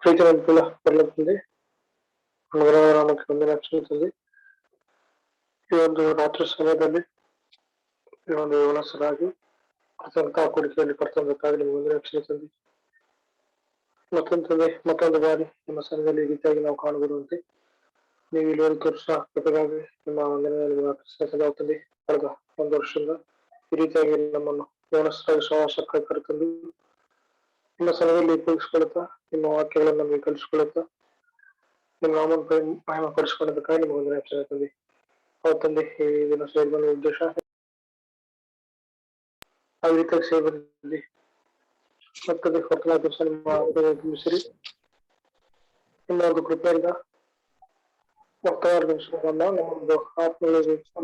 ಪ್ರೀತಿ ನೆನಪಿಲ್ಲ ಬರ್ಲತ್ತಂದೆ ನಾಮಕ್ಕೆ ವಂದನೆ ಅರ್ಪಿಸುತ್ತದೆ. ಈ ಒಂದು ರಾತ್ರಿ ಸಮಯದಲ್ಲಿ ಈ ಒಂದು ಯವನಸ್ಥರಾಗಿ ಕರ್ತನ ಕೊಡುಗೆಯಲ್ಲಿ ಕರ್ತನಕ್ಕಾಗಿ ನಿಮಗೆ ವಂದನೆ ಅರ್ಪಿಸುತ್ತದೆ. ಮತ್ತೊಂದು ಬಾರಿ ನಿಮ್ಮ ಸಂಘದಲ್ಲಿ ಈ ರೀತಿಯಾಗಿ ನಾವು ಕಾಣಬರುವಂತೆ ನೀವು ಇಲ್ಲಿ ತೋರಿಸ ಕೃಪೆಗಾಗಿ ನಿಮ್ಮ ವಂದನೆಯಲ್ಲಿ ಅರ್ಪಿಸುತ್ತದೆ. ಕಳೆದ ಒಂದು ವರ್ಷದಿಂದ ಈ ರೀತಿಯಾಗಿ ನಮ್ಮನ್ನು ಯವನಸ್ಥರಾಗಿ ಸಹವಾಸಕ್ಕಾಗಿ ಕರೆತಂದು ನಿಮ್ಮ ಸಲಹೆಯಲ್ಲಿ ಉಪಯೋಗಿಸಿಕೊಳ್ಳುತ್ತಾ ನಿಮ್ಮ ವಾಕ್ಯಗಳನ್ನು ನಮಗೆ ಕಲಿಸಿಕೊಳ್ಳುತ್ತಾ ನಿಮ್ಮ ನಾಮವನ್ನು ಮಹಿಮ ಪಡಿಸಿಕೊಳ್ಳೋದಕ್ಕಾಗಿ ನಿಮಗೆ ವಂದನೆ ಅರ್ಪಿಸುತ್ತದೆ. ಅವತ್ತಂದೆ ಈ ದಿನ ಸೇರಿ ಬಂದ ಉದ್ದೇಶ ಆ ರೀತಿಯಾಗಿ ಸೇರಿ ಬಂದಿದ್ದೆ ಮತ್ತದೇ ಹೊರತನ ದಿವಸ ತಿಳಿಸಿರಿ ನಿಮ್ಮ ಒಂದು ಕೃಪೆಯಿಂದ ವರ್ತಮಾನ ದಿವಸಗಳನ್ನ ನಮ್ಮೊಂದು ಆತ್ಮೀಯ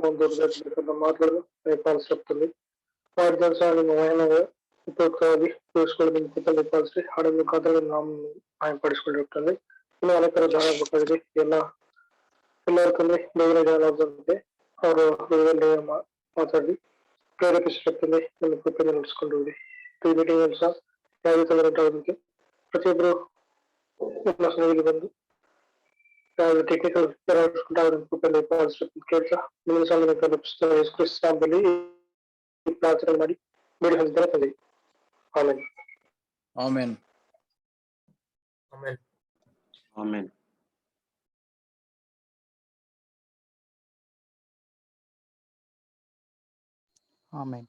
ಒಂದು ಮಾತುಗಳನ್ನು ಪಾಲಿಸುತ್ತದೆ. ಮಾಡಿದ ದಿವಸ ನಿಮ್ಮ ಮಹಿಮೆಗೆ ಉಪಯುಕ್ತವಾಗಿ ಉಪಯೋಗಿಸಿಕೊಳ್ಳಲು ನಿಮ್ಮ ಕೃಪೆಯಲ್ಲಿ ಪಾಲಿಸಿ ಹಾಡನ್ನು ಮುಖಾಂತರ ನಾವು ಮಾಯಪಡಿಸಿಕೊಂಡಿರುತ್ತದೆ. ಇನ್ನು ಅನೇಕರ ಜಾಣ ಬೇಕಾಗಿದೆ ಎಲ್ಲರ ತಂದೆ ಬೇಗನೆ ಜಾಣಾದಂತೆ ಅವರು ಮಾತಾಡಿ ಪ್ರೇರೇಪಿಸಿರುತ್ತದೆ. ನಿಮ್ಮ ಕೃಪೆಯನ್ನು ನಡೆಸಿಕೊಂಡು ಈ ಮೀಟಿಂಗ್ ಸಹ ಯಾವುದೇ ತೊಂದರೆ ಉಂಟಾಗೋದಕ್ಕೆ ಪ್ರತಿಯೊಬ್ಬರು ನಿಮ್ಮ ಸನ್ನಿಧಿಗೆ ಬಂದು ಯಾವುದೇ ಟೆಕ್ನಿಕಲ್ ಕೃಪೆಯಲ್ಲಿ ಕೇಳ್ತಾ ನಿಮ್ಮ ಸಾಲಿನಲ್ಲಿ ಪ್ರಾರ್ಥನೆ ಮಾಡಿ ಬೇಡಿ ಹೊಂದಿದ್ದಾರೆ ತಂದೆ. ಆಮೇಲೆ ಆಮೆನ್. ಆಮೆನ್. ಆಮೆನ್. ಆಮೆನ್.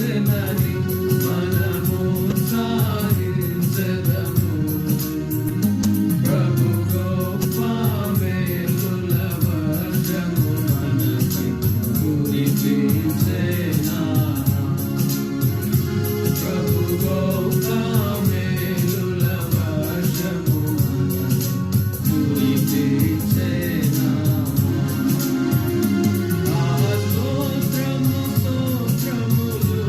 చేసెనని మనము సాధించెదము. ప్రభు గొప్ప మేలుల వర్షము మనపై కురిపించెనా. ప్రభు గొప్ప మేలుల వర్షము కురిపించెనా. స్తోత్రము స్తోత్రములు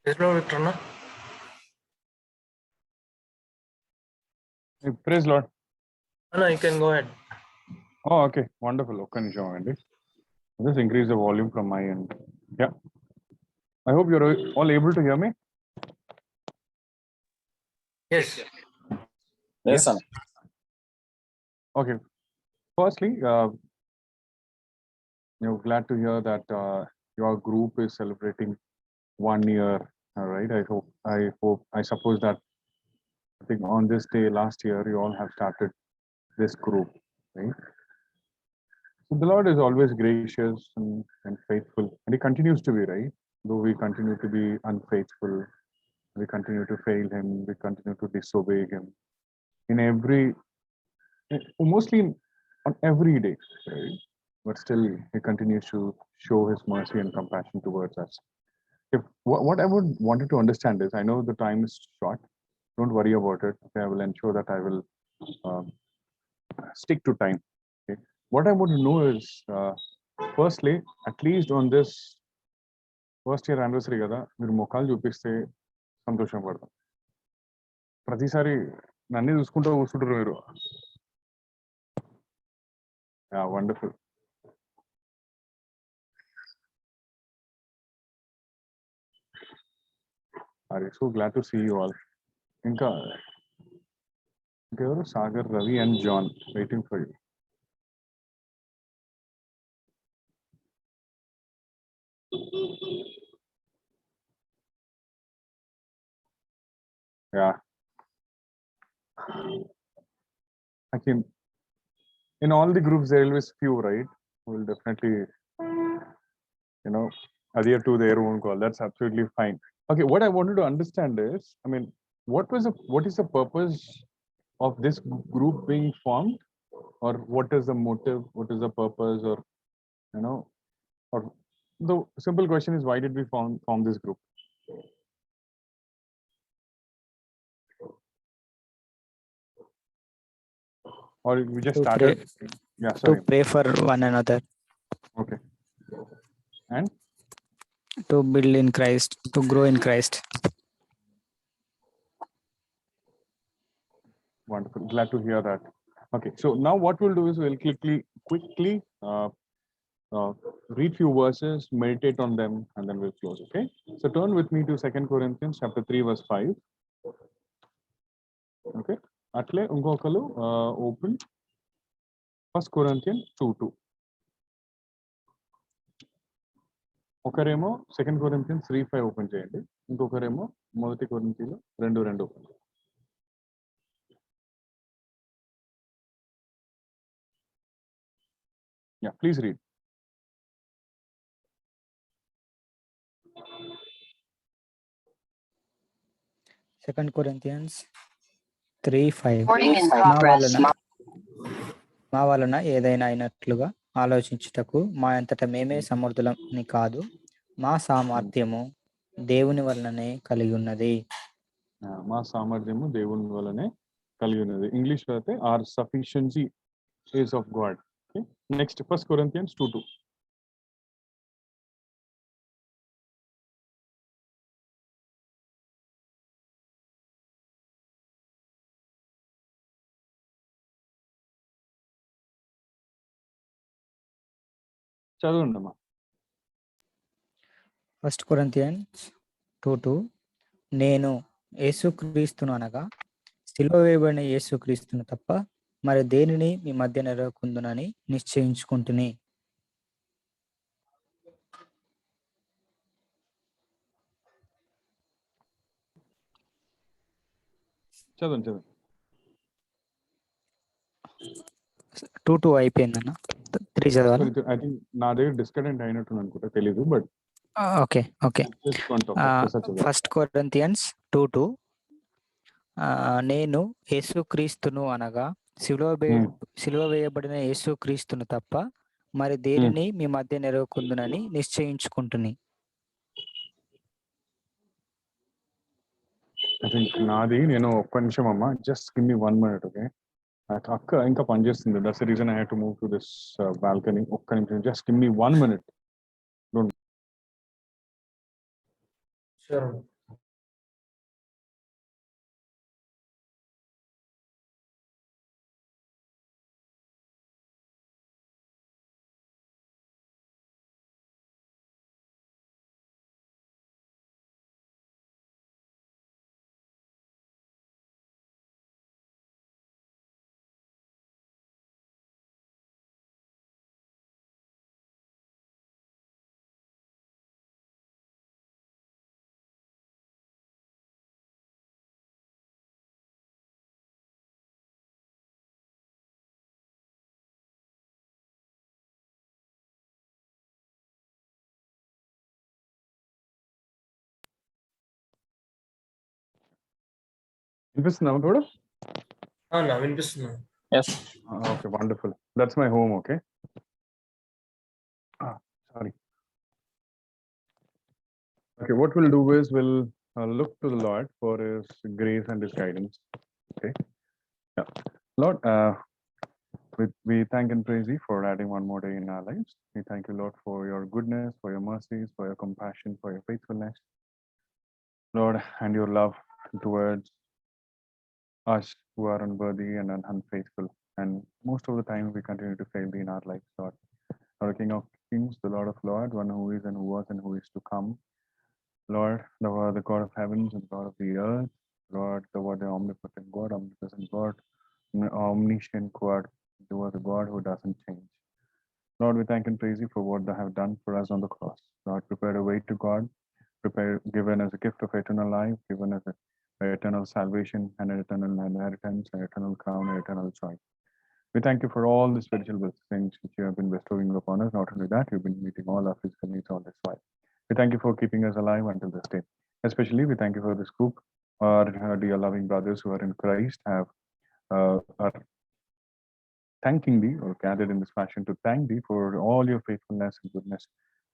Praise Lord, Victor, no? Praise Lord. No, you can go ahead. Oh, okay. Wonderful. ఒక్క నిమిషం అండి. Just increase the volume from my end. Yeah. I hope you're all able to hear me. Yes. Yes. Okay. Firstly, glad to hear that your group is celebrating 1 year. All right. I suppose that I think on this day last year you all have started this group, right? So the Lord is always gracious and faithful, and He continues to be, right? Though we continue to be unfaithful, we continue to fail Him, we continue to disobey Him in mostly on every day, right? But still, He continues to show His mercy and compassion towards us. What I would wanted to understand is, I know the time is short. Don't worry about it. Okay, I will ensure that I will stick to time. Okay. What I want to know is, firstly, at least on this first year anniversary కదా మీరు ముఖాలు చూపిస్తే సంతోషం పడతాం. ప్రతిసారి నన్నే చూసుకుంటూ కూర్చుంటారు మీరు. Wonderful. So glad to see you all. ఇంకెవరు Sagar, Ravi and John waiting for you. Yeah. I can, in all the groups there will be few, right? We'll definitely, adhere to their own call. That's absolutely fine. Okay, what I wanted to understand is, I mean, what is the purpose of this group being formed, or what is the motive, what is the purpose, or or the simple question is, why did we form this group? Or we just started? Yeah, sorry. To pray for one another. Okay. And to build in Christ, to grow in Christ. Wonderful. Glad to hear that. Okay, so now what we'll do is we'll quickly read few verses, meditate on them, and then we'll close. Okay. So turn with me to 2 Corinthians chapter 3 verse 5. Okay. Atle unkokalu open 1 Corinthians 2:2. ఒకరేమో 2 Corinthians 3:5 open చేయండి. ఇంకొకరేమో 1 Corinthians 2:2 open. Yeah, please read. Second Corinthians 3:5. మా వలన ఏదైనా అయినట్లుగా ఆలోచించుటకు మా అంతటా మేమే సమర్థులని కాదు, మా సామర్థ్యము దేవుని వలననే కలిగి ఉన్నది. మా సామర్థ్యము దేవుని వలనే కలిగి ఉన్నది. ఇంగ్లీష్ లో అయితే our sufficiency is of God. Okay. Next, 1 Corinthians 2:2. చదవండమ్మా. 1 Corinthians 2:2. నేను యేసుక్రీస్తును అనగా సిలువ వేయబడిన యేసుక్రీస్తును తప్ప మరి దేనిని మీ మధ్య నెరవేర్కుందునని నిశ్చయించుకుంటుని. చదవండి. 2:2 అయిపోయిందన్న. 3 చదవాలి. ఐ థింక్ నా దగ్గర డిస్కనెక్ట్ అయినట్టు అనుకుంటా, తెలీదు. But okay. 1 Corinthians 2:2. నేను యేసుక్రీస్తును అనగా సిలువ వేయబడిన యేసుక్రీస్తును తప్ప మరి దేనిని మీ మధ్య నెరవేర్కుందునని నిశ్చయించుకుంటుని. ఐ థింక్ నాది, నేను ఒక్క నిమిషం అమ్మా, just give me 1 minute. Okay. అక్క ఇంకా పనిచేస్తుంది. That's the reason I have to move to this balcony. ఒక్క నిమిషం, just give me 1 minute. Sure. వినిపిస్తుందా ఇప్పుడు? వినిపిస్తున్నాను. Yes. Okay, wonderful. That's my home, okay? Sorry. Okay, what we'll do is we'll look to the Lord for His grace and His guidance. Okay. Yeah. Lord, we thank and praise you for adding one more day in our lives. We thank you, Lord, for your goodness, for your mercies, for your compassion, for your faithfulness, Lord, and your love towards us who are unworthy and unfaithful. And most of the time we continue to fail thee in our lives, Lord. Lord, King of Kings, the Lord of Lords, one who is and who was and who is to come. Lord, the God of heavens and God of the earth. Lord, the omnipotent God, omnipresent God, omniscient God. You are the God who doesn't change. Lord, we thank and praise you for what thou have done for us on the cross. Lord, prepared a way to God, given as a gift of eternal life, given as eternal salvation and eternal inheritance, and eternal crown, and eternal joy. We thank you for all the spiritual blessings which you have been bestowing upon us. Not only that, you've been meeting all our physical needs all this while. We thank you for keeping us alive until this day. Especially, we thank you for this group, our dear loving brothers who are in Christ, are thanking thee or gathered in this fashion to thank thee for all your faithfulness and goodness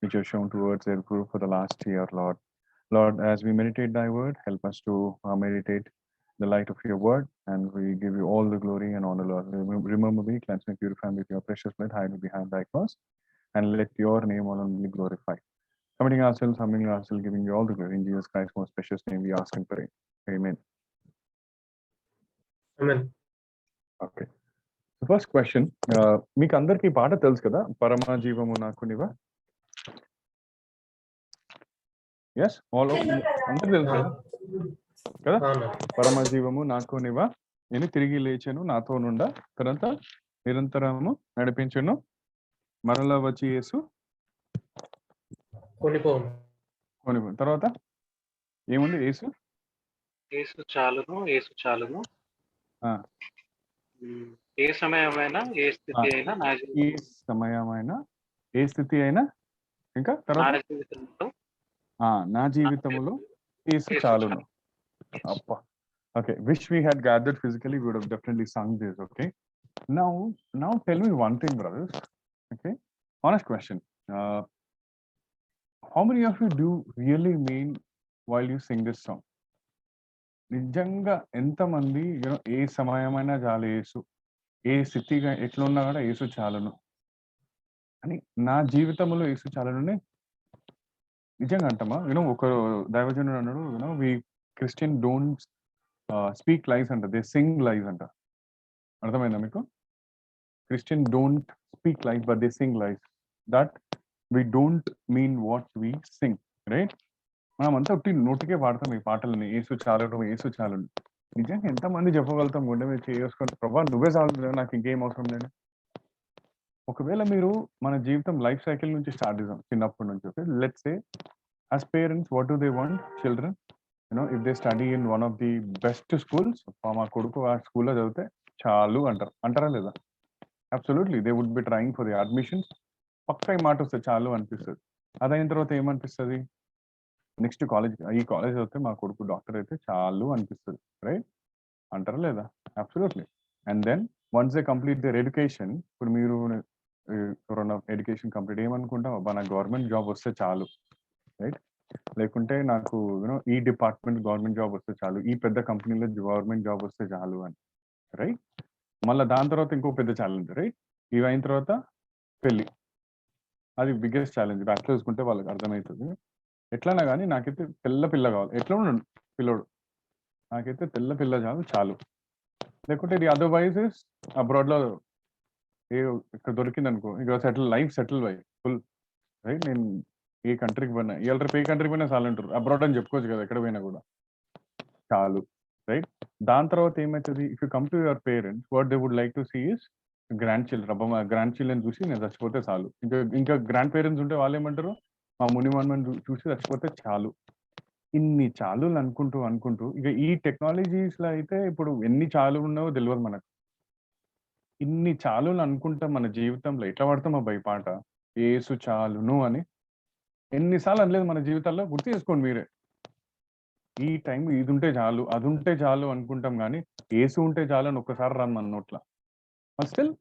which you have shown towards their group for the last year, Lord. Lord, as we meditate thy word, help us to meditate the light of your word, and we give you all the glory and honor, Lord. Remember me, cleanse me, purify me with your precious blood, hide me behind thy cross, and let your name alone be glorified. Committing ourselves, humbling ourselves, giving you all the glory. In Jesus Christ's most precious name we ask and pray. Amen. Okay. The first question, మీకు అందరికీ పాట తెలుసు కదా, పరమ జీవము నాకు నివా? Yes, అందరికి తెలుసు కదా కదా, పరమ జీవము నాకు నివా, నేను తిరిగి లేచాను నాతో నుండా, తర్వాత నిరంతరము నడిపించను, మరలా వచ్చి యేసు కొనిపోను. తర్వాత ఏముంది? యేసు చాలును ఏ సమయమైనా ఏ స్థితి అయినా ఏ సమయమైనా ఏ స్థితి అయినా, ఇంకా తర్వాత నా జీవితంలో యేసు చాలును. అప్పా. Okay, wish we had gathered physically, we would have definitely sung this. Okay, now tell me one thing, brothers. Okay, honest question. How many of you do really mean while you sing this song? నిజంగా ఎంతమంది ఏ సమయమైనా చాలు యేసు, ఏ స్థితిగా ఎట్లున్నా కూడా యేసు చాలును అని, నా జీవితంలో యేసు చాలును నిజంగా అంటామా? ఒక దైవజనుడు అన్నాడు, we Christian don't speak lies అంట, దే సింగ్ లైస్ అంట. అర్థమైందా మీకు? Christian don't speak lies but they sing lies. That we don't mean what we sing, right? మనం అంతా ఒకటి నోటికే పాడతాం ఈ పాటలని, యేసు చాలును యేసు చాలును. నిజంగా ఎంతమంది చెప్పగలుగుతాం గుండె మీద చేసుకుంటే, ప్రభా నువ్వే చాలు, నాకు ఇంకేం అవసరం లేదు. ఒకవేళ మీరు మన జీవితం లైఫ్ సైకిల్ నుంచి స్టార్ట్ చేద్దాం, చిన్నప్పటి నుంచి. Okay, let's say as parents what do they want children, if they study in one of the best schools, మా కొడుకు ఆ స్కూల్లో చదివితే చాలు అంటారా లేదా? Absolutely, they would be trying for the admissions. పక్క మాట వస్తే చాలు అనిపిస్తుంది. అదైన తర్వాత ఏమనిపిస్తుంది? నెక్స్ట్ కాలేజ్, ఈ కాలేజ్ చదివితే మా కొడుకు డాక్టర్ అయితే చాలు అనిపిస్తుంది, రైట్? అంటారా లేదా? Absolutely. And then once they complete their education, ఇప్పుడు మీరు ఎవరన్నా ఎడ్యుకేషన్ కంప్లీట్ ఏమనుకుంటాం, అబ్బా నాకు గవర్నమెంట్ జాబ్ వస్తే చాలు, రైట్? లేకుంటే నాకు ఈ డిపార్ట్మెంట్ గవర్నమెంట్ జాబ్ వస్తే చాలు, ఈ పెద్ద కంపెనీలో గవర్నమెంట్ జాబ్ వస్తే చాలు అని, రైట్? మళ్ళీ దాని తర్వాత ఇంకో పెద్ద ఛాలెంజ్, రైట్? ఇవి అయిన తర్వాత పెళ్ళి, అది బిగ్గెస్ట్ ఛాలెంజ్. అట్లా చూసుకుంటే వాళ్ళకి అర్థమవుతుంది. ఎట్లన్నా కానీ నాకైతే తెల్ల పిల్ల కావాలి. ఎట్లా ఉన్నాడు పిల్లోడు, నాకైతే తెల్ల పిల్ల చాలు. లేకుంటే ఇది అదర్వైజ్ అబ్రాడ్లో ఇక్కడ దొరికింది అనుకో, ఇక లైఫ్ సెటిల్ అయ్యి ఫుల్, రైట్? నేను ఏ కంట్రీకి పోయినా, ఇవాళ రేపు ఏ కంట్రీకి పోయినా చాలు అంటారు. అబ్రాడ్ అని చెప్పుకోవచ్చు కదా, ఎక్కడ పోయినా కూడా చాలు, రైట్? దాని తర్వాత ఏమవుతుంది? If you come to your parents, what they would like to see is grand children. అబ్బా మా గ్రాండ్ చిల్డ్రన్ చూసి నేను చచ్చిపోతే చాలు. ఇంకా గ్రాండ్ పేరెంట్స్ ఉంటే వాళ్ళు ఏమంటారు? మా మునిమన్మని చూసి చచ్చిపోతే చాలు. ఇన్ని చాలు అనుకుంటూ ఇక ఈ టెక్నాలజీస్ లో అయితే ఇప్పుడు ఎన్ని చాలు ఉన్నావో తెలియదు మనకు. ఇన్ని చాలు అనుకుంటా మన జీవితంలో ఎట్లా పడతాం అబ్బాయి పాట, యేసు చాలును అని ఎన్నిసార్లు అనలేదు మన జీవితాల్లో? గుర్తు చేసుకోండి మీరే. ఈ టైం ఇది ఉంటే చాలు, అది ఉంటే చాలు అనుకుంటాం కానీ ఏసు ఉంటే చాలు అని ఒక్కసారి రాను మన నోట్ల. Still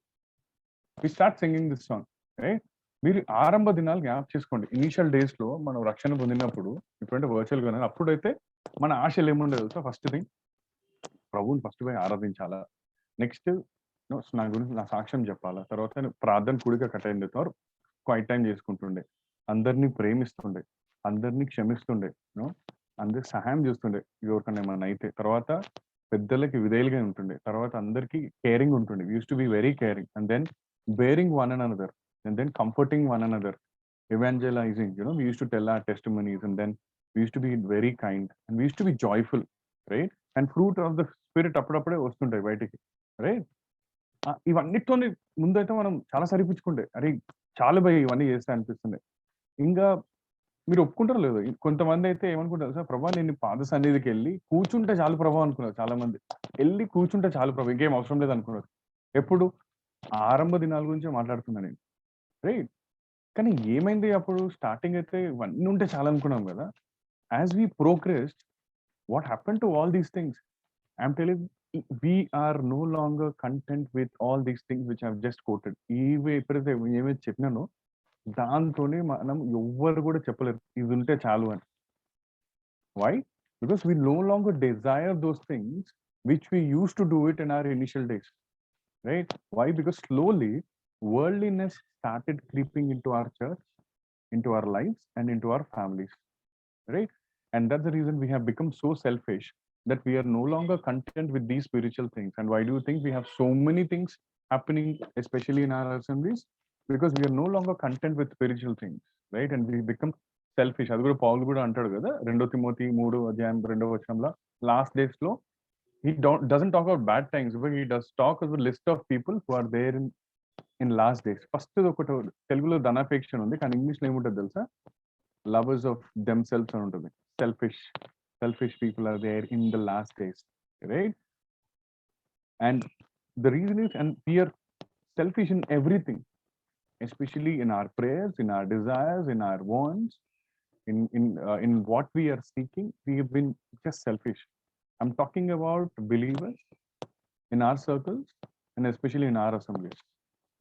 we start singing this song. Right? మీరు ఆరంభ దినాలు జ్ఞాపకం చేసుకోండి. ఇనీషియల్ డేస్ లో మనం రక్షణ పొందినప్పుడు, ఇప్పుడంటే వర్చువల్ గా, అప్పుడైతే మన ఆశలు ఏముండే తెలుసా? ఫస్ట్ థింగ్, ప్రభువుని ఫస్ట్ పోయి ఆరాధించాలా, నెక్స్ట్ నా గురించి నా సాక్ష్యం చెప్పాలా, తర్వాత ప్రార్థన కూడిక అటెండ్ అవుతారు, క్వైట్ టైం చేసుకుంటుండే, అందరినీ ప్రేమిస్తుండే, అందరినీ క్షమిస్తుండే, అందరికి సహాయం చేస్తుండే ఎవరికన్నా ఏమన్నా అయితే, తర్వాత పెద్దలకి విధేయులుగా ఉంటుండే, తర్వాత అందరికి కేరింగ్ ఉంటుండే, used to be very caring, and then bearing one and another, and then comforting one another, evangelizing, we used to tell our testimonies, and then we used to be very kind, and we used to be joyful, right? And fruit of the spirit అప్పుడప్పుడే వస్తుంటాయి బయటికి, right? ఇవన్నిటితోని ముందైతే మనం చాలా సరిపించుకుంటే, అరే చాలా భయ ఇవన్నీ చేస్తే అనిపిస్తుంది. ఇంకా మీరు ఒప్పుకుంటారు లేదు, కొంతమంది అయితే ఏమనుకుంటారు సార్, ప్రభా నేను పాద సన్నిధికి వెళ్ళి కూర్చుంటే చాలు ప్రభా అనుకున్నారు చాలా మంది. వెళ్ళి కూర్చుంటే చాలు ప్రభా, ఇంకేం అవసరం లేదు అనుకున్నారు. ఎప్పుడు? ఆరంభ దినాల గురించి మాట్లాడుతున్నా నేను, రైట్? కానీ ఏమైంది అప్పుడు? స్టార్టింగ్ అయితే ఇవన్నీ ఉంటే చాలా అనుకున్నాం కదా. As we progressed, what happen to all these things? I'm telling, we are no longer content with all these things which I've just quoted. ఎప్పుడైతే ఏమైతే చెప్పినానో దాంతోనే మనం ఎవ్వరు కూడా చెప్పలేరు ఇది ఉంటే చాలు అని. Why? Because we no longer desire those things which we used to do it in our initial days, right? Why? Because slowly worldliness started creeping into our church, into our lives, and into our families, right? And that's the reason we have become so selfish that we are no longer content with these spiritual things. And why do you think we have so many things happening, especially in our assemblies? Because we are no longer content with spiritual things, right? And we become selfish. అది కూడా పౌలు కూడా అంటాడు కదా, 2 Timothy 3:2 last days లో he doesn't talk about bad times, but he does talk about a list of people who are there in last days. First ఒకటి తెలుగులో ధనాపేక్ష ఉంది, కానీ ఇంగ్లీష్ లో ఏముంటుంది తెలుసా? లవర్స్ ఆఫ్ దెమ్సెల్వ్స్ అని ఉంటుంది. selfish people are there in the last days, right? And the reason is, and we are selfish in everything, especially in our prayers, in our desires, in our wants, in what we are seeking. We have been just selfish. I'm talking about believers in our circles, and especially in our assemblies,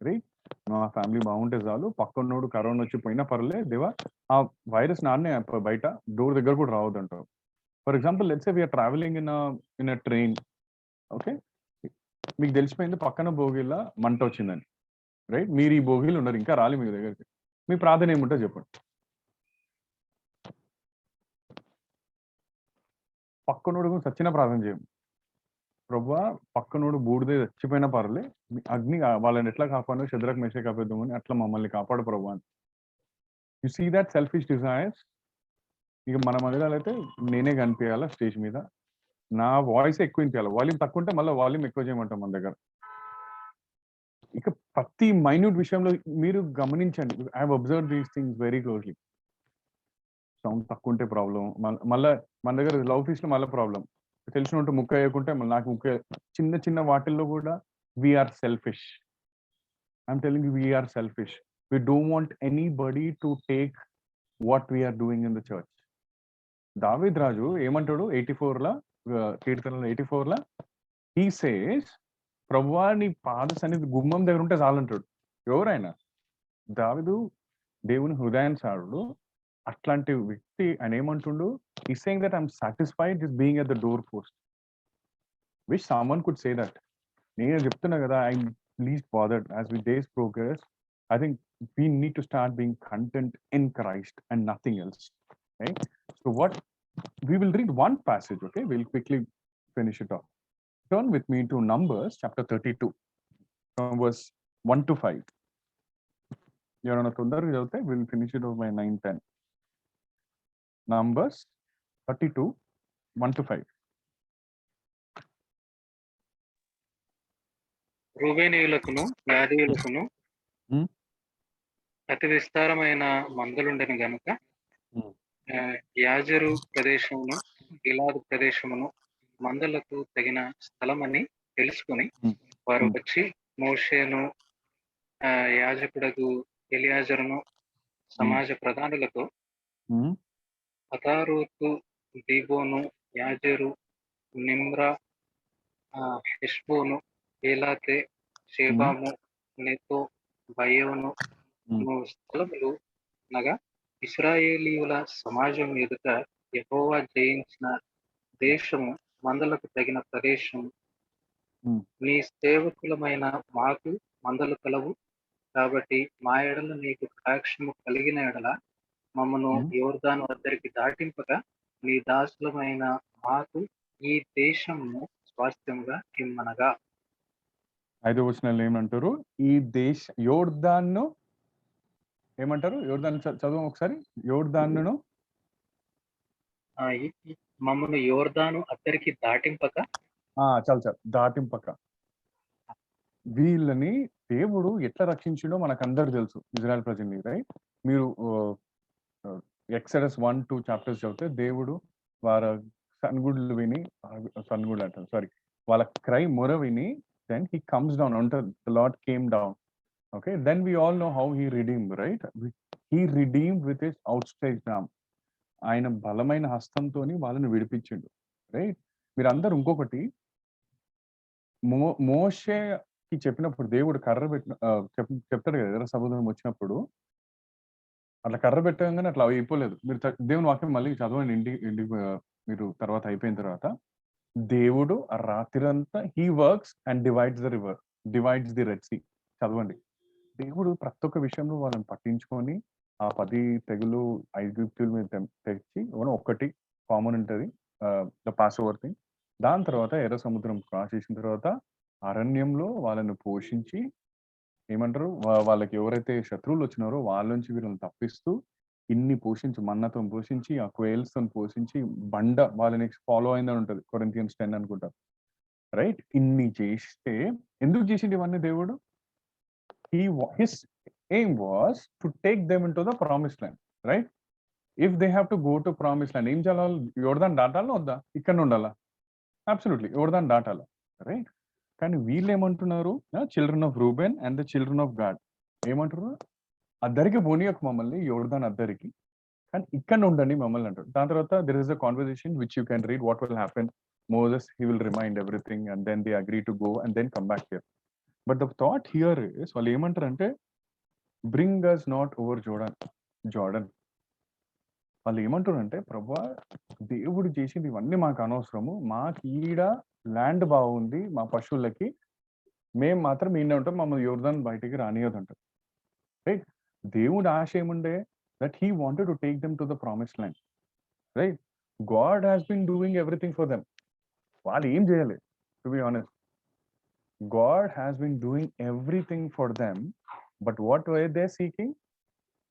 right? మా family బాగుంటే చాలు, పక్కనోడు corona వచ్చి పోయినా పర్లే దేవా, ఆ virus నాన్నే బయట డోర్ దగ్గర కూడా రావద్దంటారు. For example, let's say we're travelling in a train, okay? మీకు తెలిసిపోయింది పక్కన బోగిలా మంట వచ్చిందని, రైట్? మీరు ఈ బోగిలు ఉన్నారు, ఇంకా రాలి మీ దగ్గరికి. మీ ప్రార్థన ఏముంటో చెప్పండి. పక్కనోడు కూడా సచ్చిన ప్రార్థన చేయండి, ప్రభా పక్కనోడు బూడిదే చచ్చిపోయినా పర్లే, అగ్ని వాళ్ళని ఎట్లా కాపాడు, శద్రక్ మెషక్ అబేద్నగోని అట్లా మమ్మల్ని కాపాడు ప్రభా అని. You see that selfish desires. ఇక మన మధ్యలో అయితే నేనే కనిపించాలా స్టేజ్ మీద, నా వాయిస్ ఎక్కువ వినిపించాలి, వాల్యూమ్ తక్కువ ఉంటే మళ్ళీ వాల్యూమ్ ఎక్కువ చేయమంటాం మన దగ్గర. ఇక ప్రతి మైన్యూట్ విషయంలో మీరు గమనించండి. I have observe these things very closely. Sound తక్కువ ఉంటే ప్రాబ్లం, మళ్ళీ మన దగ్గర లవ్ ఫీస్ట్ లో మళ్ళీ ప్రాబ్లం, తెలిసినట్టు ముక్క వేయకుంటే మళ్ళీ నాకు ముక్క. చిన్న చిన్న వాటిల్లో కూడా we're selfish. I'm telling you, we're selfish. We don't want anybody to take what we're doing in the church. దావీద్ రాజు ఏమంటాడు 84 కీర్తనలో 84 హీ సేస్, ప్రభువా నీ పాద సన్నిధి గుమ్మం దగ్గర ఉంటే చాలంటాడు. ఎవరైనా దావీదు దేవుని హృదయానుసారుడు. అట్లాంటి వ్యక్తి ఆయన ఏమంటుండు, ఈ saying that I'm satisfied with being at the door post. Which someone could say that. నేను చెప్తున్నా కదా, I'm least bothered as we days progress. I think we need to start being content in Christ and nothing else, right? So what we will read one passage, okay? We'll quickly finish it off. Turn with me to Numbers chapter 32 from verse 1 to 5. ఎవరైనా తొందరగా చదివితే we'll finish it off by 9-10. Numbers 32 1 to 5. రూబేనీయులకును గాదీయులకును అతి విస్తారమైన మందలుండెను గనుక యాజరు ప్రదేశమును గిలాదు ప్రదేశమును మందలకు తగిన స్థలమని తెలుసుకుని వారు వచ్చి మోషేను యాజకుడగు ఎలియాజరును సమాజ ప్రధానులతో అతారోతు దీబోను యాజెరు, నిమ్రా, హెష్బోను, ఏలాతే, షేబాము, నెతో, బయోను స్థలములు అనగా ఇశ్రాయేలీయుల సమాజం ఎదుట యెహోవా జయించిన దేశము, మందలకు తగిన ప్రదేశం. నీ సేవకులమైన మాకు మందలు కలవు కాబట్టి మా ఎడల నీకు కటాక్షము కలిగిన ఎడల మమ్మను యోర్దాను వద్దరికి దాటింపక నీ దాసులమైన మాకు ఈ దేశమును స్వాస్థ్యంగా ఇమ్మనగా. 5వ వచనంలో ఏమంటారు? ఈ దేశ యోర్దాను ఏమంటారు? యోర్దాను చదువు ఒకసారి. యోర్దాను మమ్మను యోర్దాను అద్దరికి దాటింపక చాలు దాటింపక. వీళ్ళని దేవుడు ఎట్లా రక్షించిండో మనకందరూ తెలుసు, ఇజ్రాయెల్ ప్రజల్ని, రైట్? మీరు ఎక్సడస్ 1-2 చాప్టర్స్ చదివితే దేవుడు వారి సన్గుడ్లు విని, సన్గుడ్లు అంటారు సారీ, వాళ్ళ క్రై మొర విని, then he comes down until the Lord came down. Okay, then we all know how he redeemed, right? He redeemed with his outstretched arm. ఆయన బలమైన హస్తంతోని వాళ్ళని విడిపించిండు, రైట్? మీరందరూ ఇంకొకటి మోషేకి చెప్పినప్పుడు దేవుడు కర్ర పెట్టిన చెప్తాడు కదా, ఎర్ర సముద్రం వచ్చినప్పుడు అట్లా కర్ర పెట్టగానే అట్లా అయిపోలేదు. మీరు దేవుని వాక్యం మళ్ళీ చదవండి ఇంటికి మీరు తర్వాత అయిపోయిన తర్వాత. దేవుడు ఆ రాత్రిరంతా he works and divides the Red Sea. చదవండి. దేవుడు ప్రతి ఒక్క విషయంలో వాళ్ళని పట్టించుకొని ఆ 10 తెగులు ఐగుప్తుల మీద తెచ్చి ఒక్కటి కామన్ ఉంటుంది, ద పాస్ ఓవర్ థింగ్. దాని తర్వాత ఎర్ర సముద్రం క్రాస్ చేసిన తర్వాత అరణ్యంలో వాళ్ళని పోషించి, ఏమంటారు, వాళ్ళకి ఎవరైతే శత్రువులు వచ్చినారో వాళ్ళ నుంచి వీళ్ళని తప్పిస్తూ ఇన్ని పోషించి, మన్నతో పోషించి, ఆ క్వేల్స్తో పోషించి, బండ వాళ్ళని ఫాలో అయిందని ఉంటుంది, కొరింథియన్స్ 10 అనుకుంటారు, రైట్? ఇన్ని చేస్తే ఎందుకు చేసిండు ఇవన్నీ దేవుడు? His aim was to take them into the promised land, right? If they have to go to promised land, ఏం చేయాలి? యోర్దాన్ దాటాలా వద్దా? ఇక్కడ ఉండాలా? అబ్సల్యూట్లీ యోర్దాన్ దాటాలా, రైట్? కానీ వీళ్ళు ఏమంటున్నారు? Children of Reuben and the children of God ఏమంటున్నారు? అద్దరికి పోనీయకు మమ్మల్ని, యోర్దాన్ అద్దరికి, కానీ ఇక్కడ ఉండండి మమ్మల్ని అంటారు. దాని తర్వాత there is a conversation which you can read. What will happen? Moses, he will remind everything and then they agree to go and then come back here. But the thought here is, వాళ్ళు ఏమంటారంటే, bring us not over Jordan. వాళ్ళు ఏమంటారంటే, ప్రభా దేవుడు చేసింది ఇవన్నీ మాకు అనవసరము, మాకు ఈడ ల్యాండ్ బాగుంది, మా పశువులకి, మేము మాత్రం ఈయన ఉంటాం, మమ్మల్ని యోర్దాన్ బయటికి రానియదంటారు, రైట్? దేవుడు ఆశ ఏముండే? That he wanted to take them to the promised land, right? God has been doing everything for them. వాళ్ళు ఏం చేయాలి? To be honest, God has been doing everything for them, but what were they seeking?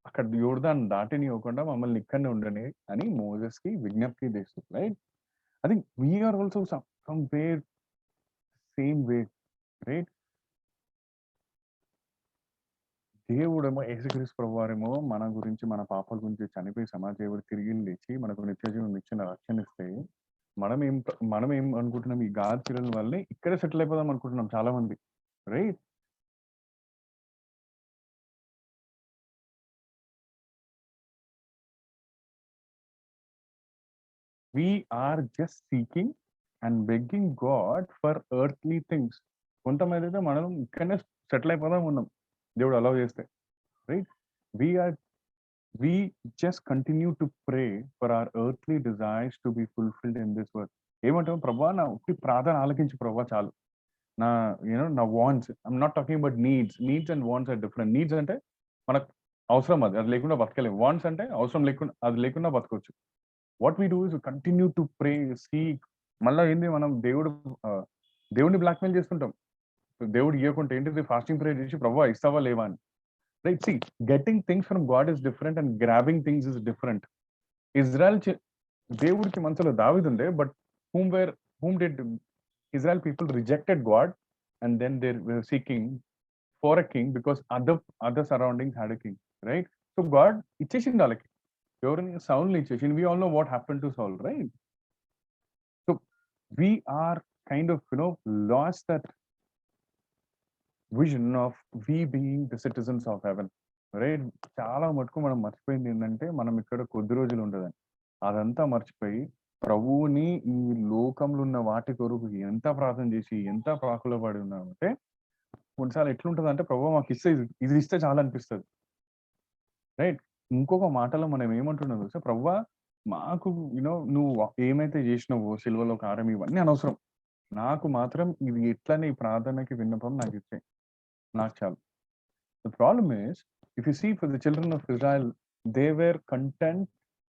అక్కడ యోర్దాన్ దాటినివ్వకుండా మమ్మల్ని ఇక్కడనే ఉండని అని Moses కి విజ్ఞప్తి చేస్తుంది, right? I think we're also some way same way, right? దేవుడేమో యేసుక్రీస్తు ప్రభువారేమో మన గురించి, మన పాపాల గురించి చనిపోయి సమాజేవుడు తిరిగి లేచి మనకు నిత్యజీవం ఇచ్చిన రక్షణ ఇస్తే, మనం ఏం అనుకుంటున్నాం? ఈ గాడ్ పిల్లల వల్లే ఇక్కడే సెటిల్ అయిపోదాం అనుకుంటున్నాం చాలా మంది, right? We are just seeking and begging God for earthly things. కొంతమంది అయితే మనం ఇక్కడనే సెటిల్ అయిపోదాం ఉన్నాం దేవుడు అలౌ చేస్తే, right? We just continue to pray for our earthly desires to be fulfilled in this world. ఏమంటాం? ప్రభా నా ఒట్టి ప్రార్థన ఆలకించు ప్రభా చాలు, నా wants, I'm not talking about needs and wants are different. Needs అంటే మనకు అవసరం, అది లేకుండా బతకలేము. వాంట్స్ అంటే అవసరం లేకుండా, అది లేకుండా బతకొచ్చు. What we do is continue to pray, seek. మళ్ళీ ఏంది, మనం దేవుడిని బ్లాక్మెయిల్ చేస్తుంటాం. దేవుడు ఇవ్వకుంటే ఏంటిది? ఫాస్టింగ్ ప్రేయర్ చేసి ప్రభా ఇస్తావా లేవా అని, right? See, getting things from God is different and grabbing things is different. Israel దేవుడికి మనసులో దావీదు ఉండే, but whom did Israel people rejected God and then they were seeking for a king because other surroundings had a king, right? So God ఇచ్చేసింది వాళ్ళకి, ఎవరిని? సౌల్ని ఇచ్చేసింది. We all know what happened to Saul, right? So we are kind of lost that vision of we being the citizens of heaven, right? చాలా మటుకు మనం మర్చిపోయింది ఏంటంటే, మనం ఇక్కడ కొద్ది రోజులు ఉండదని, అదంతా మర్చిపోయి ప్రభువుని ఈ లోకంలో ఉన్న వాటి కొరకు ఎంత ప్రార్థన చేసి ఎంత ప్రాకుల పడి ఉన్నామంటే కొన్నిసార్లు ఎట్లుంటది అంటే ప్రభు మాకు ఇస్తే ఇది ఇస్తే చాలా అనిపిస్తుంది, రైట్? ఇంకొక మాటలో మనం ఏమంటున్నాం తెలుసా, ప్రభువా మాకు నువ్వు ఏమైతే చేసినావో సిల్వలో కారం ఇవన్నీ అనవసరం, నాకు మాత్రం ఇది ఎట్లనే ఈ ప్రార్థనకి విన్నపం నాకు ఇచ్చే, నాకు చాలు. The problem is, if you see for the children of Israel, they were content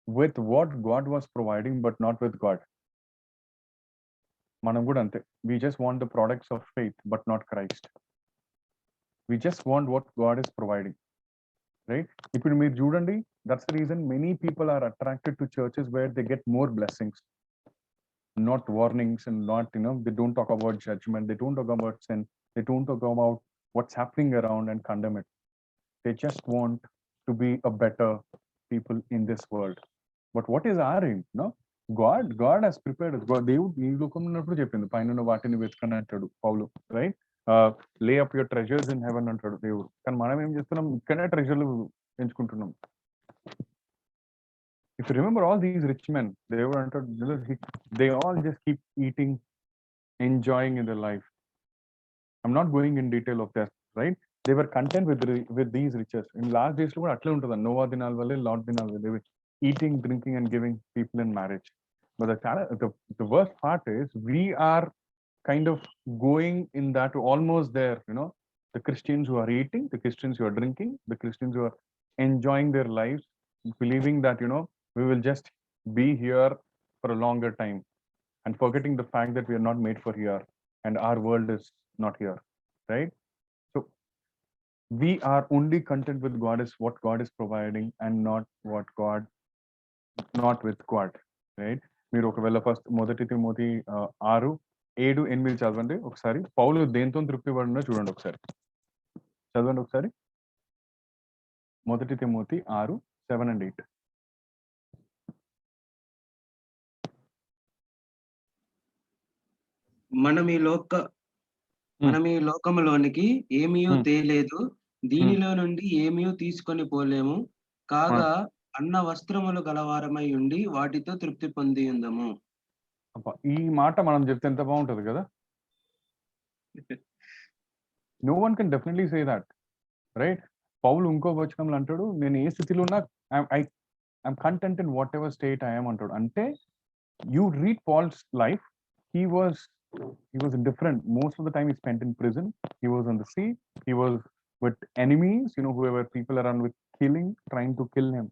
with what God was providing, but not with God. మనం కూడా అంతే. We just want the products of faith, but not Christ. We just want what God is providing, right? ఇప్పుడు మీరు చూడండి, that's the reason many people are attracted to churches where they get more blessings, not warnings, and not, they don't talk about judgment, they don't talk about sin, they don't talk about what's happening around and condemn it. They just want to be a better people in this world. But what is our aim? God has prepared us. దేవుడు ఈ లోకంలో ఉన్నప్పుడు చెప్పింది, పైన వాటిని వెతుకని అంటాడు పౌలు, right? Lay up your treasures in heaven అంటాడు దేవుడు. కానీ మనం ఏం చేస్తున్నాం, ఇక్కడే ట్రెజర్లు పెంచుకుంటున్నాం. If you remember all these rich men, దేవుడు అంటాడు, they all just keep eating, enjoying in the life. I'm not going in detail of that, right? They were content with these riches. In last days lo kuda atle untadi, Noah dinal valle Lot dinal valle, they were eating, drinking and giving people in marriage. But the worst part is we are kind of going in that almost there, the Christians who are eating, the Christians who are drinking, the Christians who are enjoying their lives, believing that we will just be here for a longer time, and forgetting the fact that we are not made for here and our world is not here, right? We are only content with God is what God is providing, and not with God, right? మీరు ఒకవేళ first మొదటి Timothy 6:7-8 చదవండి ఒకసారి. పౌలు దేంతో తృప్తి పడినా చూడండి ఒకసారి, చదవండి ఒకసారి. మొదటి తిమోతి 6:7 and 8. మనం ఈ లోకములోనికి ఏమీ తేలేదు, దీనిలో నుండి ఏమీ తీసుకొని పోలేము, కాగా అన్న వస్త్రములు గలవారమై ఉండి వాటితో తృప్తి పొంది ఉందము. ఈ మాట మనం చెప్తే ఎంత బాగుంటది కదా. No one can definitely say that, right? పౌలు ఇంకో వచనంలో అంటాడు, నేను ఏ స్థితిలో ఉన్నా I'm content in what ever state I'm అంటాడు. అంటే you read Paul's life, he was different. Most of the time he spent in prison, he was on the sea, he was with enemies, whoever people around with trying to kill him.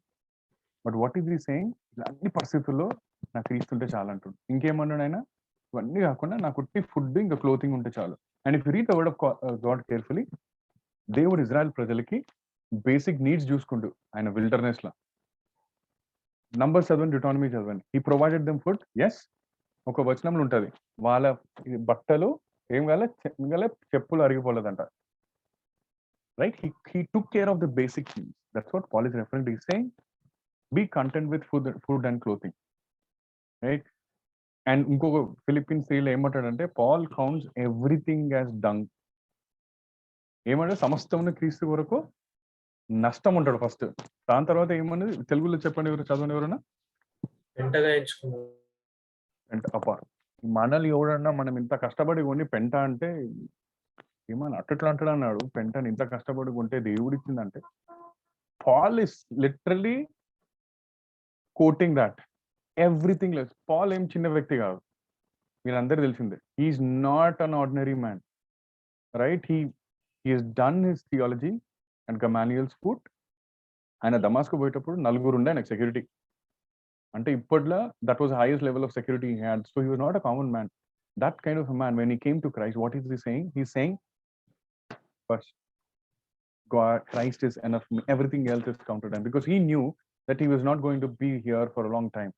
But what is he saying? అన్ని పరిస్థితుల్లో నాకు క్రీస్తుంటే చాలు అంటాడు. ఇంకేమన్నాడు ఆయన? ఇవన్నీ కాకుండా నాకు ఉట్టి ఫుడ్ ఇంకా క్లోతింగ్ ఉంటే చాలు. And if you read the word of God carefully, దేవుడు ఇజ్రాయెల్ ప్రజలకి బేసిక్ నీడ్స్ చూసుకుంటూ ఆయన విల్డర్నెస్ లా, నంబర్స్ చదవండి, డ్యూటానమీ చదవండి, he provided them food. Yes, ఒక వచనంలో ఉంటది, వాళ్ళ బట్టలు ఏం కాలే, చెప్పులు అరిగిపోలేదంట, రైట్? He took care of the basic things. That's what Paul is referring to. He's saying, be content with food and clothing, right? And ఇంకొక Philippians 3 ఏమంటాడంటే, Paul counts everything as dung. ఏమంటే సమస్తమును క్రీస్తు కొరకు నష్టం ఉంటాడు ఫస్ట్. దాని తర్వాత ఏమన్నది తెలుగులో చెప్పండి, ఎవరు చదవండి, ఎవరన్నా. వెంటగా ఎంచుకున్నాడు. అబ్బా, మనల్ని ఎవడన్నా మనం ఇంత కష్టపడి కొని పెంట అంటే ఏమన్నా అట్టట్లా అంటాడు అన్నాడు. పెంటని ఇంత కష్టపడి కొంటే దేవుడు ఇచ్చిందంటే, Paul is literally quoting that everything less. Paul ఏం చిన్న వ్యక్తి కాదు, మీరందరూ తెలిసిందే. He's not an ordinary man, right? He has done his theology and Gamaliel's foot. ఆయన దమాస్కు పోయేటప్పుడు 4 ఉండే ఆయనకు సెక్యూరిటీ. అంటే ఇప్పట్లో that was highest level of security he had. So he was not a common man. That kind of a man, when he came to Christ, what is he saying? He's saying, first, God, Christ is enough. Everything else is counted. And because he knew that he was not going to be here for a long time.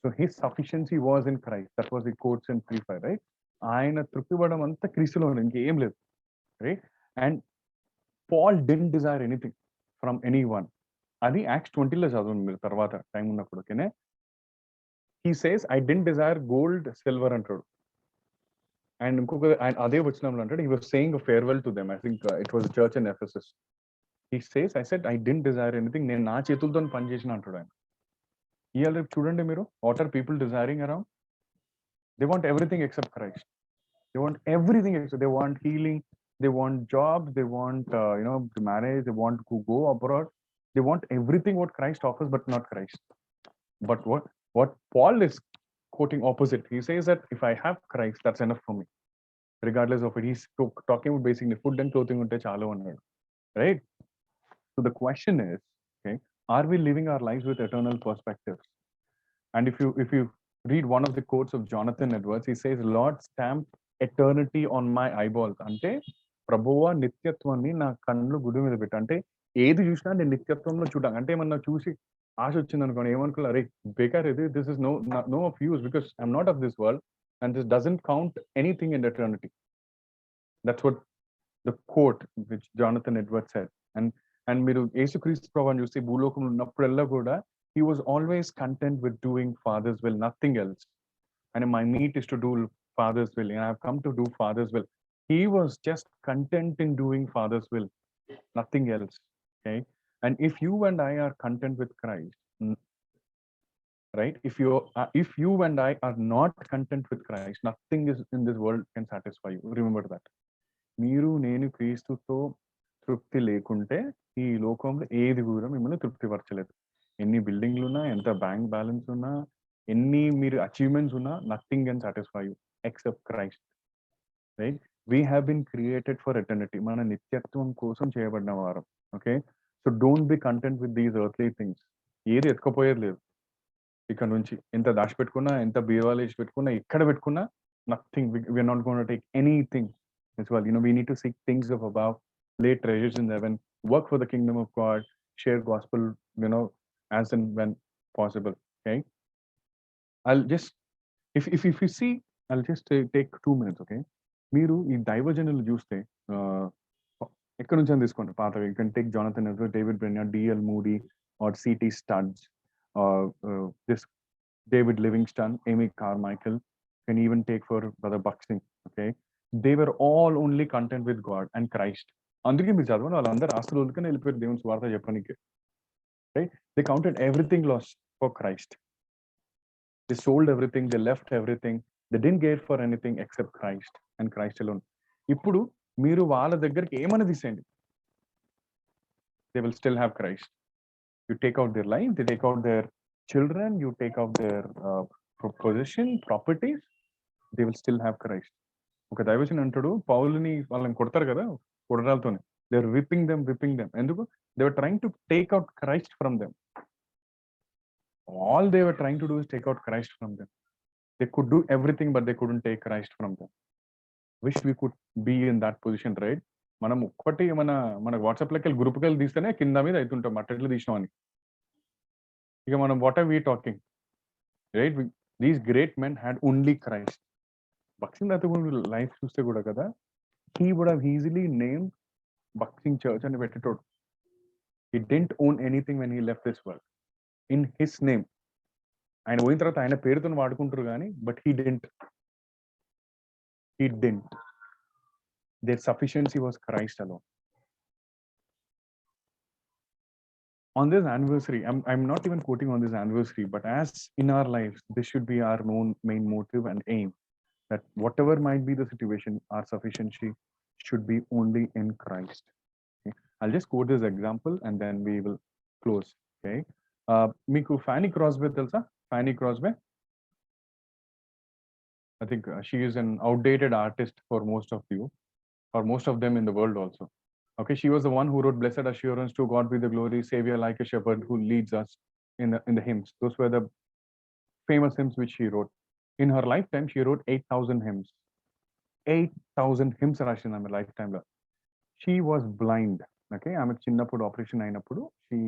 So his sufficiency was in Christ. That was the quotes in 3:5, right? ఆయన తృప్తి పడడం అంతా క్రీస్తులో ఉంది, ఇంకేం లేదు, right? And Paul didn't desire anything from anyone. అది Acts 20లో చదవండి మీరు తర్వాత టైం ఉన్నప్పుడు, ఓకేనే? He says, I didn't desire gold, silver అంటాడు. అండ్ ఇంకొక అదే వచనంలో అంటాడు, he was saying a farewell to them. I think it was a church in Ephesus. He says, I said, I didn't desire anything. నేను నా చేతులతో పని చేసిన అంటాడు ఆయన. ఇవాళ రేపు చూడండి మీరు, what are people desiring around? They want everything except Christ. They want everything except they want healing, they want jobs, they want marriage, they want to go abroad. They want everything what Christ offers, but not Christ. But what Paul is quoting opposite. He says that if I have Christ, that's enough for me, regardless of it. He's talking about basically food and clothing unte chalu annadu, right? So the question is, okay, are we living our lives with eternal perspectives? And if you read one of the quotes of Jonathan Edwards, he says, Lord, stamp eternity on my eyeballs. అంటే ప్రభువా నిత్యత్వాన్ని నా కళ్ళు గుడి మీద పెట్టు. అంటే ఏది చూసినా నేను నిత్యత్వంలో చూడాలి. అంటే ఏమన్నా చూసి ఆశ వచ్చింది అనుకోండి, ఏమనుకోవాలి, అరే బేకార్ ఇది, this is no of use because I'm not of this world and this doesn't count anything in eternity. That's what the quote which Jonathan Edwards said. And మీరు యేసుక్రీస్తు ప్రభువుని చూస్తే భూలోకంలో ఉన్నప్పుడల్లా కూడా he was always content with doing Father's will, nothing else. And my meat is to do Father's will, and I've come to do Father's will. He was just content in doing Father's will, nothing else. Okay, and if you and I are content with Christ, right? If you and I are not content with Christ, nothing is in this world can satisfy you. Remember that. మీరు నేను క్రీస్తుతో తృప్తి లేకుంటే ఈ లోకంలో ఏది కూడా మిమ్మల్ని తృప్తిపరచలేదు. ఎన్ని బిల్డింగ్లు ఉన్నా, ఎంత బ్యాంక్ బ్యాలెన్స్ ఉన్నా, ఎన్ని మీరు అచీవ్మెంట్స్ ఉన్నా, nothing can satisfy you except Christ, right? We have been created for eternity. మన నిత్యత్వం కోసం చేయబడిన వారం. Okay, so don't be content with these earthly things. ఏది ఎత్తుకపోయేది లేదు ఇక్కడ నుంచి. ఎంత దాచిపెట్టుకున్నా, ఎంత బీరువాలు వేసి పెట్టుకున్నా, ఎక్కడ పెట్టుకున్నా, nothing. We're not gonna take anything as well. We need to seek things of above, lay treasures in heaven, work for the kingdom of God, share gospel, as and when possible. Okay, I'll just if you see, I'll just take 2 minutes. Okay, మీరు ఈ డైవర్జనల్ చూస్తే ఎక్కడి నుంచి అని తీసుకోండి పాతవి. You can take Jonathan Edward, David Brainerd, DL Moody, or CT Studds, this David Livingstone, Amy Carmichael, can even take for brother Bakht Singh. Okay, they were all only content with God and Christ. అందుకే మీరు చదవండి, వాళ్ళందరూ ఆస్తులకనే వెళ్ళిపోయారు దేవుని స్వార్థ చెప్పడానికి. Right? They counted everything lost for Christ. They sold everything, they left everything, they didn't care for anything except Christ and Christ alone. ఇప్పుడు మీరు వాళ్ళ దగ్గరికి ఏమని తీసేయండి, they will still have Christ. You take out their life, they take out their children, you take out their possession, properties, they will still have Christ. ఒక దైవజనుడు అంటాడు, పౌలుని వాళ్ళని కొడతారు కదా కొడరాలతోనే, దే ఆర్ విప్పింగ్ దెమ్. ఎందుకు? They were trying to take out Christ from them. All they were trying to do is take out Christ from them. They could do everything but they couldn't take Christ from them. Wish we could be in that position, right? మనం ఒక్కటి మన వాట్సాప్లోకి వెళ్ళి గ్రూప్కి వెళ్ళి తీస్తేనే కింద మీద అవుతుంటాం, అట్టెట్లు తీసినాం అని. ఇక మనం what are we talking, right? These great men had only Christ. Bakht Singh రథగుడు లైఫ్ చూస్తే కూడా కదా, he would have easily named Buxing Church అని పెట్టేటోడు. He didn't own anything when he left this world. In his name. ఆయన పోయిన తర్వాత ఆయన పేరుతో వాడుకుంటారు కానీ, but he didn't. Their sufficiency was Christ alone. On this anniversary, I'm not even quoting on this anniversary, but as in our lives, this should be our main motive and aim. That whatever might be the situation, our sufficiency should be only in Christ. Okay? I'll just quote this example and then we will close. Okay, Miku Fanny Crosby telsa? Fanny Crosby, I think she is an outdated artist for most of you, or most of them in the world also. Okay, she was the one who wrote Blessed Assurance, to God be the glory, Savior like a shepherd who leads us in the hymns. Those were the famous hymns which she wrote. In her lifetime, she wrote 8,000 hymns. 8,000 hymns రాసింది ఆమె life టైంలో. She was blind. Okay, ఆమెకు చిన్నప్పుడు operation అయినప్పుడు she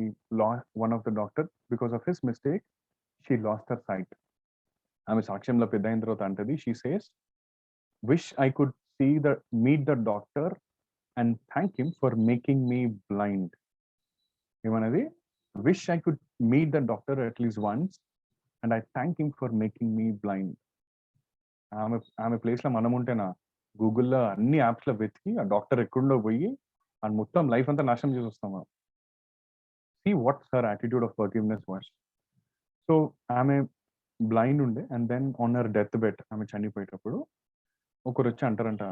lost one of the doctor because of his mistake she lost her sight. ఆమె సాక్ష్యంలో పెద్ద అయిన తర్వాత అంటది, she says, wish I could meet the doctor and thank him for making me blind. ఏమన్నది? Wish I could meet the doctor at least once and I thank him for making me blind. ఆమె ప్లేస్లో మనం ఉంటేనా గూగుల్లో అన్ని యాప్స్లో వెతికి ఆ doctor ఎక్కడో పోయి ఆ మొత్తం లైఫ్ అంతా నాశనం చేసి వస్తాం. See what her attitude of forgiveness was. So ఆమె బ్లైండ్ ఉండే and then on her death bed ఆమె చనిపోయేటప్పుడు ఒకరు వచ్చి అంటారంట,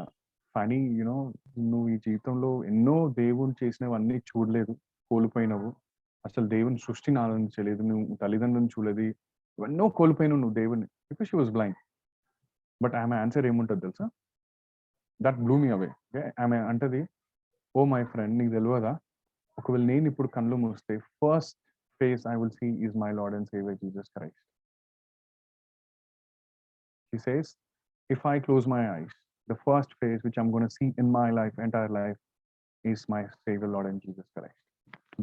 ఫనీ యూనో నువ్వు ఈ జీవితంలో ఎన్నో దేవుడు చేసినవన్నీ చూడలేదు, కోల్పోయినవు, అసలు దేవుని సృష్టిని ఆనందించలేదు, నువ్వు తల్లిదండ్రులను చూడలేదు, ఇవన్నో కోల్పోయినావు నువ్వు దేవుని, because she was blind. But ఆమె ఆన్సర్ ఏముంటుంది తెలుసా? దట్ బ్లూ మీ అవే. ఆమె అంటది, ఓ మై ఫ్రెండ్, నీకు తెలియదా, ఒకవేళ నేను ఇప్పుడు కళ్ళు మూస్తే first face I will see is my Lord and Saviour Jesus Christ. She says, if I close my eyes, the first face which I'm going to see in my life, entire life, is my Savior, Lord, and Jesus Christ.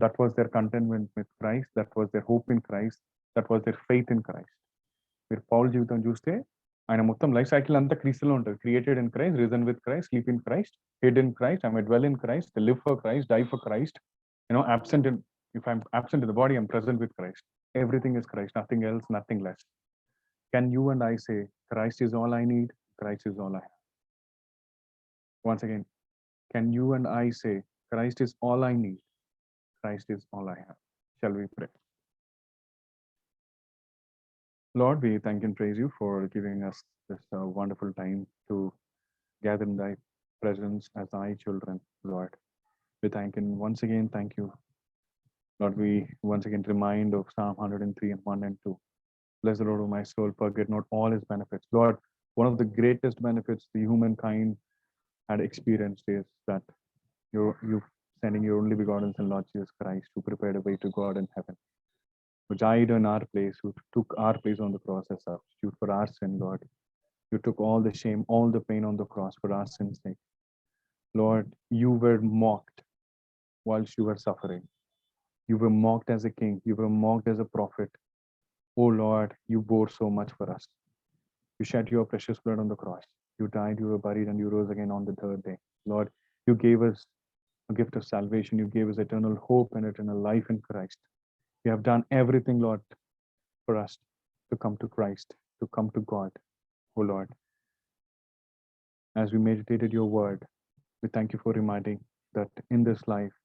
That was their contentment with Christ. That was their hope in Christ. That was their faith in Christ. మీరు Paul జీవితం చూస్తే ఆయన మొత్తం life cycle అంతా క్రీస్తులో ఉంటుంది. Created in Christ, risen with Christ, sleep in Christ, hid in Christ, I may dwell in Christ, live for Christ, die for Christ. Absent in, if I'm absent in the body, I'm present with Christ. Everything is Christ, nothing else, nothing less. Can you and I say, Christ is all I need, Christ is all I have? Once again, can you and I say, Christ is all I need, Christ is all I have? Shall we pray? Lord, we thank and praise you for giving us this wonderful time to gather in thy presence as thy children, Lord. We thank and once again thank you. Lord, we once again remind of Psalm 103 and 1 and 2. Bless the Lord, O my soul, forget not all his benefits. Lord, one of the greatest benefits the humankind had experienced is that you sending your only begotten Son, Lord Jesus Christ, who prepared a way to God in heaven, who died in our place, who took our place on the cross as substitute for our sin, Lord. You took all the shame, all the pain on the cross for our sin's sake. Lord, you were mocked whilst you were suffering. You were mocked as a king. You were mocked as a prophet. Oh Lord, you bore so much for us. You shed your precious blood on the cross. You died, you were buried, and you rose again on the third day. Lord, you gave us a gift of salvation. You gave us eternal hope and eternal life in Christ. You have done everything, Lord, for us to come to Christ, to come to God. Oh Lord, as we meditated your word, we thank you for reminding that in this life,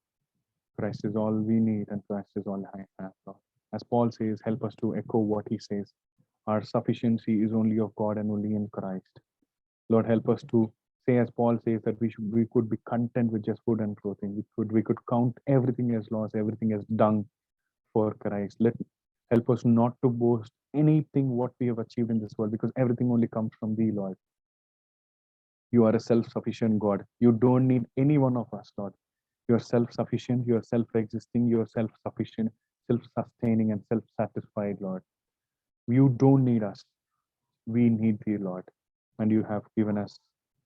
Christ is all we need and Christ is all I have, Lord. As Paul says, help us to echo what he says. Our sufficiency is only of God and only in Christ. Lord, help us to say, as Paul says, that we could be content with just food and clothing. We could count everything as loss, everything as dung for Christ. Help us not to boast anything what we have achieved in this world, because everything only comes from thee, Lord. You are a self-sufficient God. You don't need any one of us, Lord. You are self-sufficient, you are self-existing, you are self-sufficient, self-sustaining, and self-satisfied, Lord. You don't need us. We need thee, Lord. And you have given us,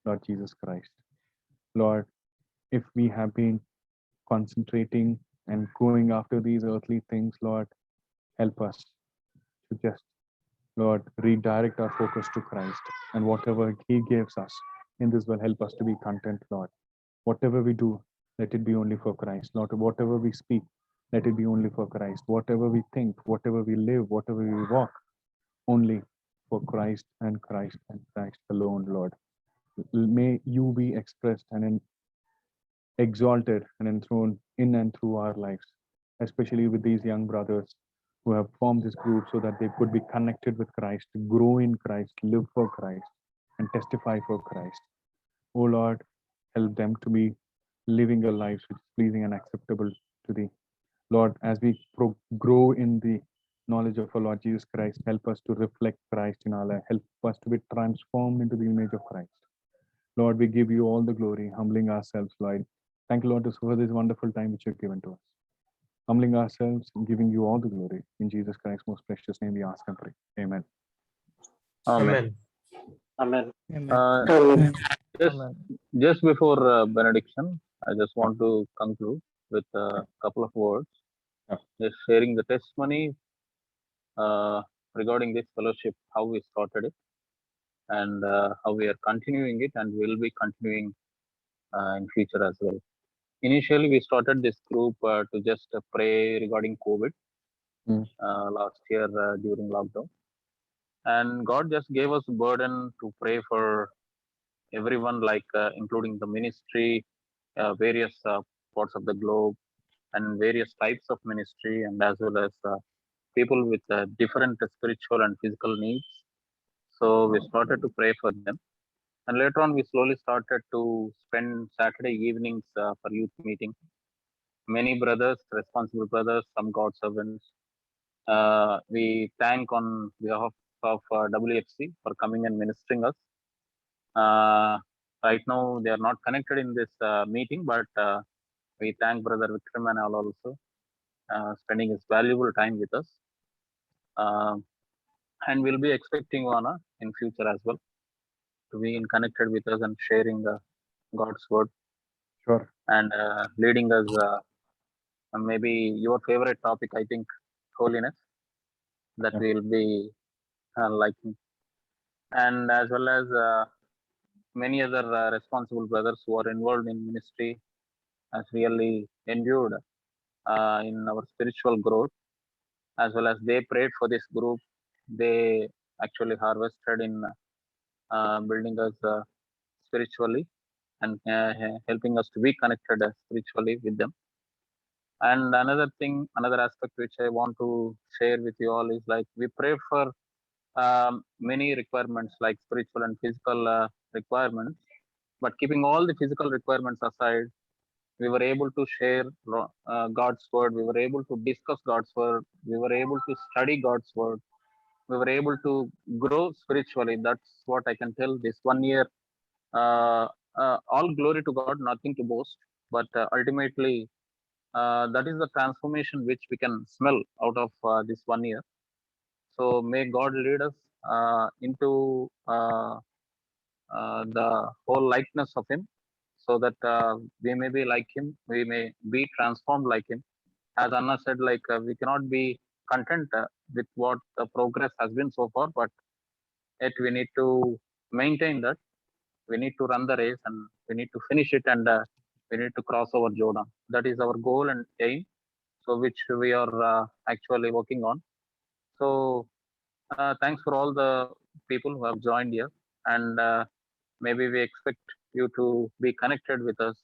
Lord Jesus Christ. Lord, if we have been concentrating and going after these earthly things, Lord, help us to just, Lord, redirect our focus to Christ. And whatever he gives us in this world, help us to be content, Lord. Whatever we do, let it be only for Christ. Lord, whatever we speak, let it be only for Christ. Whatever we think, whatever we live, whatever we walk, only for Christ and Christ and Christ alone, Lord. May you be expressed and exalted and enthroned in and through our lives, especially with these young brothers who have formed this group so that they could be connected with Christ, grow in Christ, live for Christ, and testify for Christ. Oh Lord, help them to be living a life which is pleasing and acceptable to thee. Lord, as we grow in the knowledge of our Lord Jesus Christ, help us to reflect Christ in our life. Help us to be transformed into the image of Christ. Lord, we give you all the glory, humbling ourselves, Lord. Thank you, Lord, for this wonderful time which you've given to us. Humbling ourselves and giving you all the glory. In Jesus Christ's most precious name we ask and pray. Amen. Amen. Amen. Amen. Just before benediction, I just want to conclude with a couple of words. Yeah. Just sharing the testimony regarding this fellowship, how we started it, and how we are continuing it, and will be continuing in future as well. Initially, we started this group to just pray regarding COVID last year during lockdown, and God just gave us a burden to pray for everyone, like including the ministry, various parts of the globe, and various types of ministry, and as well as people with different spiritual and physical needs. So we started to pray for them. And later on, we slowly started to spend Saturday evenings for youth meeting. Many brothers, responsible brothers, some God servants. We thank on behalf of WFC for coming and ministering us. Right now, they are not connected in this meeting, but we thank Brother Vikram and all also spending his valuable time with us. And we'll be expecting Anna in future as well to be connected with us and sharing God's word Sure. and leading us. Maybe your favorite topic, I think, holiness, that Yeah. we'll be liking, and as well as many other responsible brothers who are involved in ministry has really endured in our spiritual growth, as well as they prayed for this group. They actually harvested in building us spiritually and helping us to be connected spiritually with them. And another thing, another aspect which I want to share with you all is like we pray for many requirements like spiritual and physical requirements, but keeping all the physical requirements aside, we were able to share God's word. We were able to discuss God's word. We were able to study God's word. We were able to grow spiritually. That's what I can tell this 1 year. All glory to God, nothing to boast, but ultimately that is the transformation which we can smell out of this 1 year. So may God lead us into the whole likeness of Him, so that we may be like Him, we may be transformed like Him. As Anna said, like we cannot be content with what the progress has been so far, but yet we need to maintain that. We need to run the race and we need to finish it, and we need to cross over Jordan. That is our goal and aim, so which we are actually working on. So thanks for all the people who have joined here, and maybe we expect you to be connected with us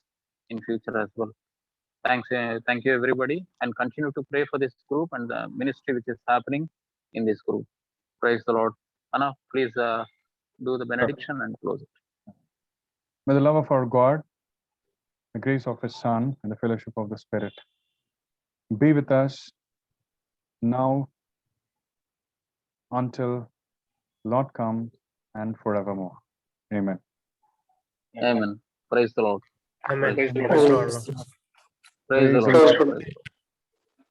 in future as well. Thanks, thank you everybody, and continue to pray for this group and the ministry which is happening in this group. Praise the Lord. Anna, please do the benediction and close it. May the love of our God, the grace of His Son, and the fellowship of the Spirit be with us now until Lord comes and forevermore. Amen. Amen. Praise the Lord. Amen. Praise the Praise the Lord. Lord. Praise the Praise Lord. the Lord. Praise the Lord.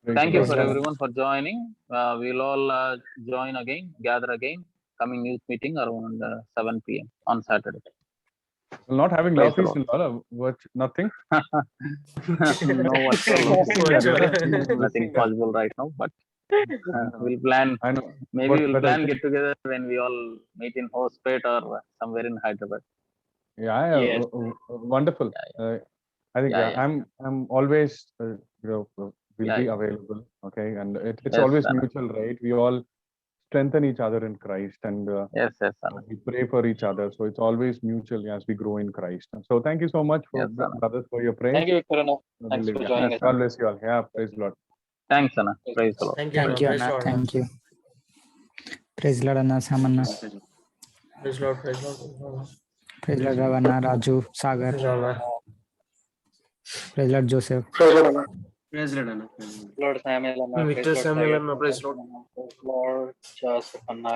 Praise Thank the you Lord. for everyone for joining. We'll all join again, gather again, coming youth meeting around 7 p.m. on Saturday. Well, not having Praise love the feast and all, nothing. No virtual nothing possible right now, but we'll plan. I know. Maybe But- we'll but I plan think- get together when we all meet in Hospet or somewhere in Hyderabad. Yeah, Yes. wonderful. I think Yeah, yeah. I'm always will Yeah, be yeah. available. Okay, and it's Yes, always Anna. mutual, right? We all strengthen each other in Christ, and Yes, Anna. we pray for each other. So it's always mutual as we grow in Christ. So thank you so much for Yes, Anna. brothers for your prayers. Thank you, Vikram. Thanks for joining us. God bless you all. Yeah, praise the Lord. Thanks, Anna. Praise the Lord. Thank you అన్న thank you praise lord అన్న Samanna Praise Lord. Praise Lord. Praise lord Ravana Raju Sagar Praise Lord. Praise lord Joseph Praise Lord, Anna. Praise lord అన్న Lord Samuel, Victor Samuel, Anna. Praise Lord. Lord Joseph, Anna.